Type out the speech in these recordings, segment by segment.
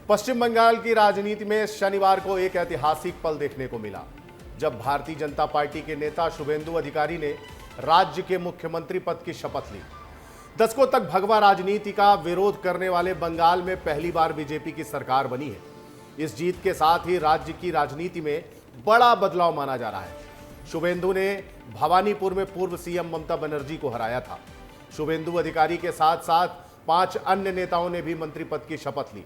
पश्चिम बंगाल की राजनीति में शनिवार को एक ऐतिहासिक पल देखने को मिला, जब भारतीय जनता पार्टी के नेता शुभेंदु अधिकारी ने राज्य के मुख्यमंत्री पद की शपथ ली। दशकों तक भगवा राजनीति का विरोध करने वाले बंगाल में पहली बार बीजेपी की सरकार बनी है। इस जीत के साथ ही राज्य की राजनीति में बड़ा बदलाव माना जा रहा है। शुभेंदु ने भवानीपुर में पूर्व सीएम ममता बनर्जी को हराया था। शुभेंदु अधिकारी के साथ साथ 5 अन्य नेताओं ने भी मंत्री पद की शपथ ली।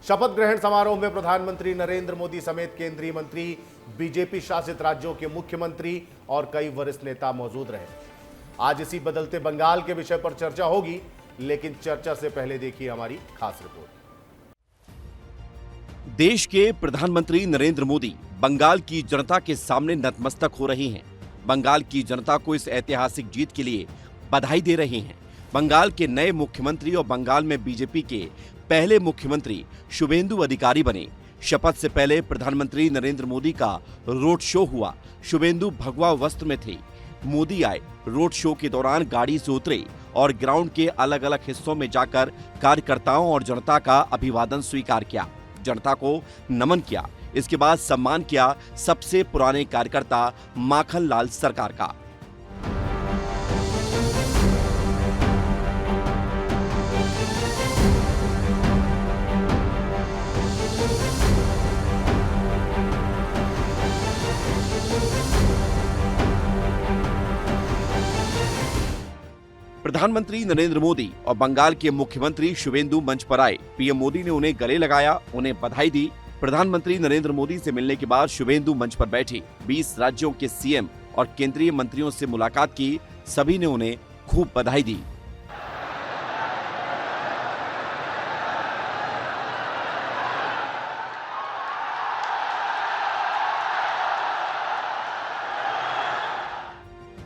शपथ ग्रहण समारोह में प्रधानमंत्री नरेंद्र मोदी समेत केंद्रीय मंत्री, बीजेपी शासित राज्यों के मुख्यमंत्री और कई वरिष्ठ नेता मौजूद रहे। आज इसी बदलते बंगाल के विषय पर चर्चा होगी, लेकिन चर्चा से पहले देखिए हमारी खास रिपोर्ट। देश के प्रधानमंत्री नरेंद्र मोदी बंगाल की जनता के सामने नतमस्तक हो रहे हैं। बंगाल की जनता को इस ऐतिहासिक जीत के लिए बधाई दे रहे हैं। बंगाल के नए मुख्यमंत्री और बंगाल में बीजेपी के पहले मुख्यमंत्री शुभेंदु अधिकारी बने। शपथ से पहले प्रधानमंत्री नरेंद्र मोदी का रोड शो हुआ। शुभेंदु भगवा वस्त्र में थे। मोदी आए, रोड शो के दौरान गाड़ी से उतरे और ग्राउंड के अलग अलग हिस्सों में जाकर कार्यकर्ताओं और जनता का अभिवादन स्वीकार किया, जनता को नमन किया। इसके बाद सम्मान किया सबसे पुराने कार्यकर्ता माखनलाल सरकार का। प्रधानमंत्री नरेंद्र मोदी और बंगाल के मुख्यमंत्री शुभेंदु मंच पर आए। पीएम मोदी ने उन्हें गले लगाया, उन्हें बधाई दी। प्रधानमंत्री नरेंद्र मोदी से मिलने के बाद शुभेंदु मंच पर बैठे। 20 राज्यों के सीएम और केंद्रीय मंत्रियों से मुलाकात की। सभी ने उन्हें खूब बधाई दी।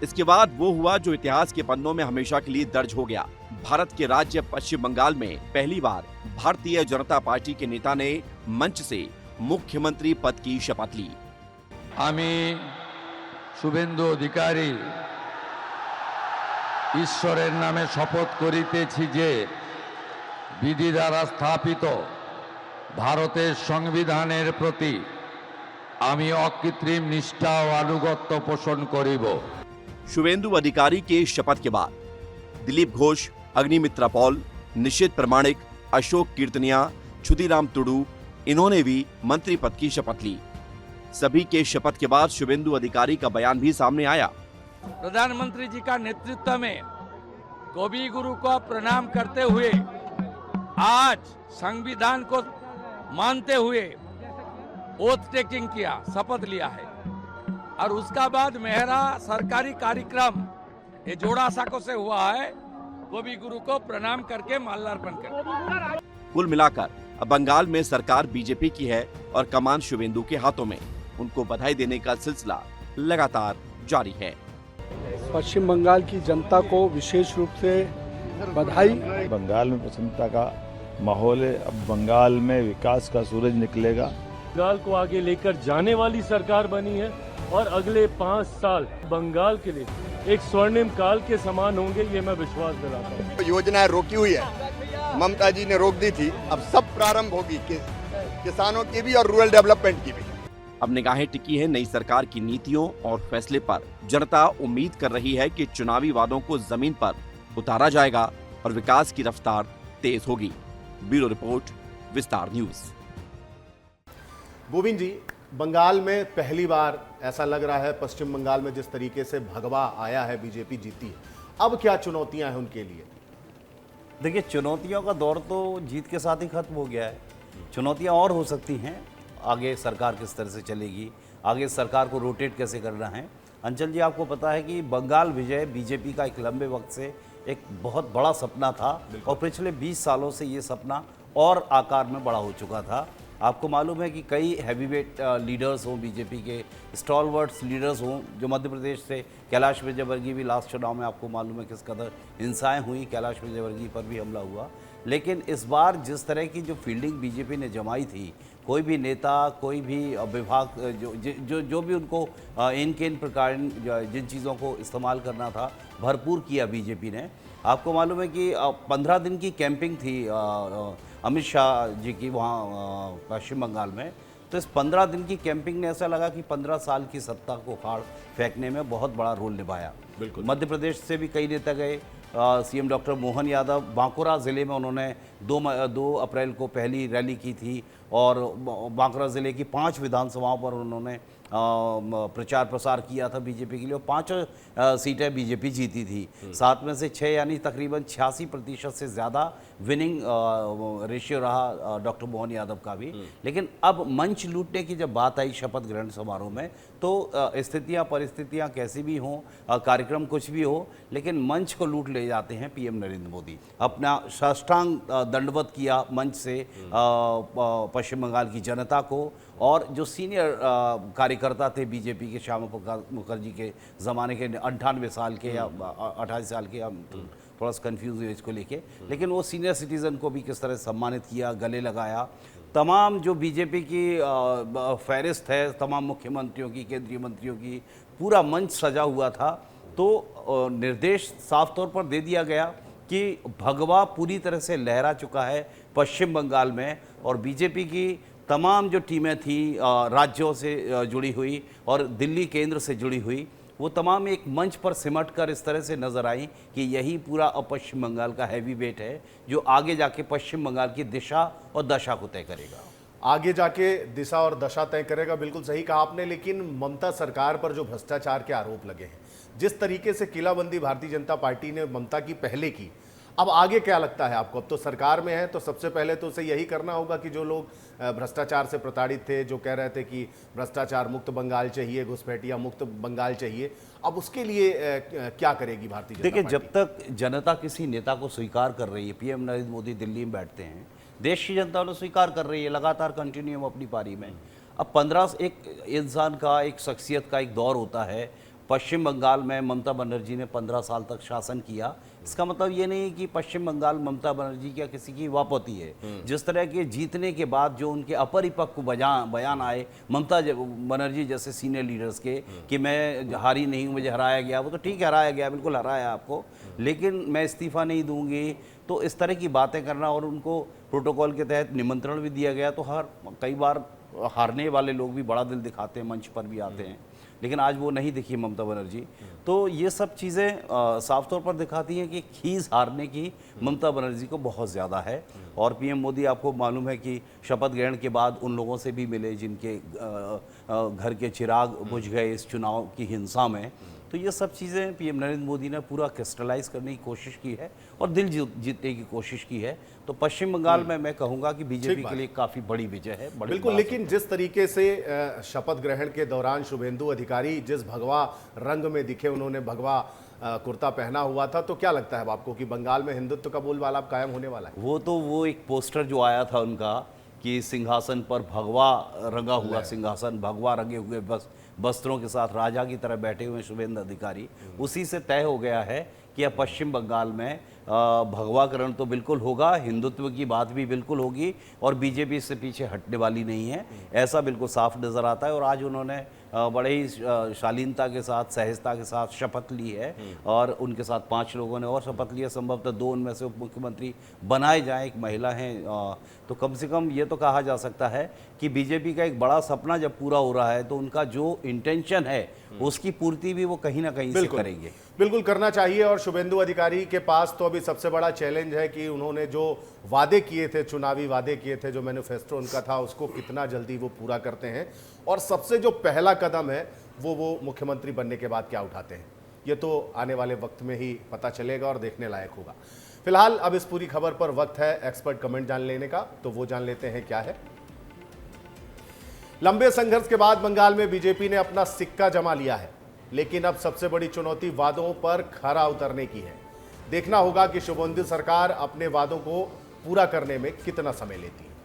इसके बाद वो हुआ जो इतिहास के पन्नों में हमेशा के लिए दर्ज हो गया। भारत के राज्य पश्चिम बंगाल में पहली बार भारतीय जनता पार्टी के नेता ने मंच से मुख्यमंत्री पद की शपथ ली। আমি শুভেন্দু অধিকারী ঈশ্বরের নামে শপথ করিতেছি যে বিধি দ্বারা স্থাপিত ভারতের সংবিধানের প্রতি আমি অকৃত্রিম নিষ্ঠা ও আনুগত্য পোষণ করিব। शुभेंदु अधिकारी के शपथ के बाद दिलीप घोष, अग्निमित्रा पॉल, निशित प्रमाणिक, अशोक कीर्तनिया, क्षुदिराम टुडू, इन्होंने भी मंत्री पद की शपथ ली। सभी के शपथ के बाद शुभेंदु अधिकारी का बयान भी सामने आया। प्रधानमंत्री जी का नेतृत्व में कवि गुरु को प्रणाम करते हुए आज संविधान को मानते हुए ओथ टेकिंग किया, शपथ लिया है। और उसका बाद मेरा सरकारी कार्यक्रम ये जोड़ा साको से हुआ है, कवि गुरु को प्रणाम करके माल्यार्पण कर। कुल मिलाकर अब बंगाल में सरकार बीजेपी की है और कमान शुभेंदु के हाथों में। उनको बधाई देने का सिलसिला लगातार जारी है। पश्चिम बंगाल की जनता को विशेष रूप से बधाई। बंगाल में प्रसन्नता का माहौल है। अब बंगाल में विकास का सूरज निकलेगा। बंगाल को आगे लेकर जाने वाली सरकार बनी है और अगले 5 साल बंगाल के लिए एक स्वर्णिम काल के समान होंगे, ये मैं विश्वास दिलाता हूँ। योजनाएं रोकी हुई है, ममता जी ने रोक दी थी, अब सब प्रारंभ होगी, किसानों की भी और रूरल डेवलपमेंट की भी। अब निगाहें टिकी है नई सरकार की नीतियों और फैसले पर। जनता उम्मीद कर रही है कि चुनावी वादों को जमीन पर उतारा जाएगा और विकास की रफ्तार तेज होगी। ब्यूरो रिपोर्ट, विस्तार न्यूज। गोविंद जी, बंगाल में पहली बार ऐसा लग रहा है, पश्चिम बंगाल में जिस तरीके से भगवा आया है, बीजेपी जीती है, अब क्या चुनौतियां हैं उनके लिए? देखिए, चुनौतियों का दौर तो जीत के साथ ही खत्म हो गया है। चुनौतियां और हो सकती हैं। आगे सरकार किस तरह से चलेगी, आगे सरकार को रोटेट कैसे करना है। अंचल जी, आपको पता है कि बंगाल विजय बीजेपी का एक लंबे वक्त से एक बहुत बड़ा सपना था और पिछले 20 सालों से ये सपना और आकार में बड़ा हो चुका था। आपको मालूम है कि कई हैवीवेट लीडर्स हों, बीजेपी के स्टॉलवर्ड्स लीडर्स हों, जो मध्य प्रदेश से कैलाश विजयवर्गीय भी लास्ट चुनाव में आपको मालूम है किस कदर हिंसाएं हुई, कैलाश विजयवर्गीय पर भी हमला हुआ। लेकिन इस बार जिस तरह की जो फील्डिंग बीजेपी ने जमाई थी, कोई भी नेता, कोई भी विभाग जो भी उनको इन के इन प्रकार जिन चीज़ों को इस्तेमाल करना था, भरपूर किया बीजेपी ने। आपको मालूम है कि 15 दिन की कैंपिंग थी अमित शाह जी की वहाँ पश्चिम बंगाल में। तो इस 15 दिन की कैंपिंग ने ऐसा लगा कि 15 साल की सत्ता को उखाड़ फेंकने में बहुत बड़ा रोल निभाया। बिल्कुल। मध्य प्रदेश से भी कई नेता गए। सीएम डॉक्टर मोहन यादव बांकुरा ज़िले में उन्होंने 2 अप्रैल को पहली रैली की थी और बांकुरा ज़िले की 5 विधानसभाओं पर उन्होंने प्रचार प्रसार किया था बीजेपी के लिए और 5 सीटें बीजेपी जीती थी। 7 में से 6 यानी तकरीबन 86% से ज़्यादा विनिंग रेशियो रहा डॉक्टर मोहन यादव का भी। लेकिन अब मंच लूटने की जब बात आई शपथ ग्रहण समारोह में, तो स्थितियां परिस्थितियां कैसी भी हों, कार्यक्रम कुछ भी हो, लेकिन मंच को लूट ले जाते हैं पीएम नरेंद्र मोदी। अपना साष्टांग दंडवत किया मंच से पश्चिम बंगाल की जनता को, और जो सीनियर कार्यकर्ता थे बीजेपी के, श्यामा प्रसाद मुखर्जी के ज़माने के 98 साल के या 28 साल के, हम थोड़ा सा कन्फ्यूज़ हुए इसको लेके, लेकिन वो सीनियर सिटीज़न को भी किस तरह सम्मानित किया, गले लगाया। तमाम जो बीजेपी की फहरिस्त है तमाम मुख्यमंत्रियों की, केंद्रीय मंत्रियों की, पूरा मंच सजा हुआ था। तो निर्देश साफ तौर पर दे दिया गया कि भगवा पूरी तरह से लहरा चुका है पश्चिम बंगाल में, और बीजेपी की तमाम जो टीमें थी राज्यों से जुड़ी हुई और दिल्ली केंद्र से जुड़ी हुई, वो तमाम एक मंच पर सिमट कर इस तरह से नजर आई कि यही पूरा पश्चिम बंगाल का हैवी वेट है जो आगे जाके पश्चिम बंगाल की दिशा और दशा को तय करेगा। आगे जाके दिशा और दशा तय करेगा, बिल्कुल सही कहा आपने। लेकिन ममता सरकार पर जो भ्रष्टाचार के आरोप लगे हैं, जिस तरीके से किलाबंदी भारतीय जनता पार्टी ने ममता की पहले की, अब आगे क्या लगता है आपको? अब तो सरकार में है तो सबसे पहले तो उसे यही करना होगा कि जो लोग भ्रष्टाचार से प्रताड़ित थे, जो कह रहे थे कि भ्रष्टाचार मुक्त बंगाल चाहिए, घुसपैठिया मुक्त बंगाल चाहिए, अब उसके लिए क्या करेगी भारतीय जनता देखिए, पार्टी? जब तक जनता किसी नेता को स्वीकार कर रही है, पीएम नरेंद्र मोदी दिल्ली में बैठते हैं, देश की जनता उन्हें स्वीकार कर रही है लगातार कंटिन्यू अपनी पारी में। अब 15 एक इंसान का, एक शख्सियत का एक दौर होता है। पश्चिम बंगाल में ममता बनर्जी ने 15 साल तक शासन किया। इसका मतलब ये नहीं कि पश्चिम बंगाल ममता बनर्जी क्या किसी की वापती है। जिस तरह के जीतने के बाद जो उनके अपरिपक्व बयान आए ममता बनर्जी जैसे सीनियर लीडर्स के कि मैं हारी नहीं हूँ, मुझे हराया गया, वो तो ठीक है, हराया गया, बिल्कुल हराया आपको, लेकिन मैं इस्तीफा नहीं दूंगी, तो इस तरह की बातें करना, और उनको प्रोटोकॉल के तहत निमंत्रण भी दिया गया। तो कई बार हारने वाले लोग भी बड़ा दिल दिखाते हैं, मंच पर भी आते हैं, लेकिन आज वो नहीं दिखी ममता बनर्जी। तो ये सब चीज़ें साफ तौर पर दिखाती हैं कि खीस हारने की ममता बनर्जी को बहुत ज़्यादा है। और पीएम मोदी, आपको मालूम है कि शपथ ग्रहण के बाद उन लोगों से भी मिले जिनके घर के चिराग बुझ गए इस चुनाव की हिंसा में। तो ये सब चीज़ें पीएम नरेंद्र मोदी ने पूरा क्रिस्टलाइज करने की कोशिश की है और दिल जीतने की कोशिश की है। तो पश्चिम बंगाल में मैं कहूँगा कि बीजेपी के लिए काफ़ी बड़ी विजय है। बिल्कुल, लेकिन जिस तरीके से शपथ ग्रहण के दौरान शुभेंदु अधिकारी जिस भगवा रंग में दिखे, उन्होंने भगवा कुर्ता पहना हुआ था, तो क्या लगता है आपको कि बंगाल में हिंदुत्व का बोलबाला अब कायम होने वाला है? वो एक पोस्टर जो आया था उनका कि सिंहासन पर भगवा रंगा हुआ सिंहासन, भगवा रंगे हुए वस्त्रों के साथ राजा की तरह बैठे हुए शुभेंदु अधिकारी, उसी से तय हो गया है कि अब पश्चिम बंगाल में भगवाकरण तो बिल्कुल होगा, हिंदुत्व की बात भी बिल्कुल होगी और बीजेपी इससे पीछे हटने वाली नहीं है, ऐसा बिल्कुल साफ नज़र आता है। और आज उन्होंने बड़े ही शालीनता के साथ, सहजता के साथ शपथ ली है और उनके साथ 5 लोगों ने और शपथ लिया, संभवतः 2 उनमें से उप मुख्यमंत्री बनाए जाएं, एक महिला हैं। तो कम से कम ये तो कहा जा सकता है कि बीजेपी का एक बड़ा सपना जब पूरा हो रहा है तो उनका जो इंटेंशन है उसकी पूर्ति भी वो कहीं ना कहीं से करेंगे। बिल्कुल करना चाहिए। और शुभेंदु अधिकारी के पास तो अभी सबसे बड़ा चैलेंज है कि उन्होंने जो वादे किए थे, चुनावी वादे किए थे, जो मैनिफेस्टो उनका था, उसको कितना जल्दी वो पूरा करते हैं और सबसे जो पहला कदम है वो मुख्यमंत्री बनने के बाद क्या उठाते हैं, ये तो आने वाले वक्त में ही पता चलेगा और देखने लायक होगा। फिलहाल अब इस पूरी खबर पर वक्त है एक्सपर्ट कमेंट जान लेने का, तो वो जान लेते हैं क्या है। लंबे संघर्ष के बाद बंगाल में बीजेपी ने अपना सिक्का जमा लिया है, लेकिन अब सबसे बड़ी चुनौती वादों पर खरा उतरने की है। देखना होगा कि शुभेंदु सरकार अपने वादों को पूरा करने में कितना समय लेती है।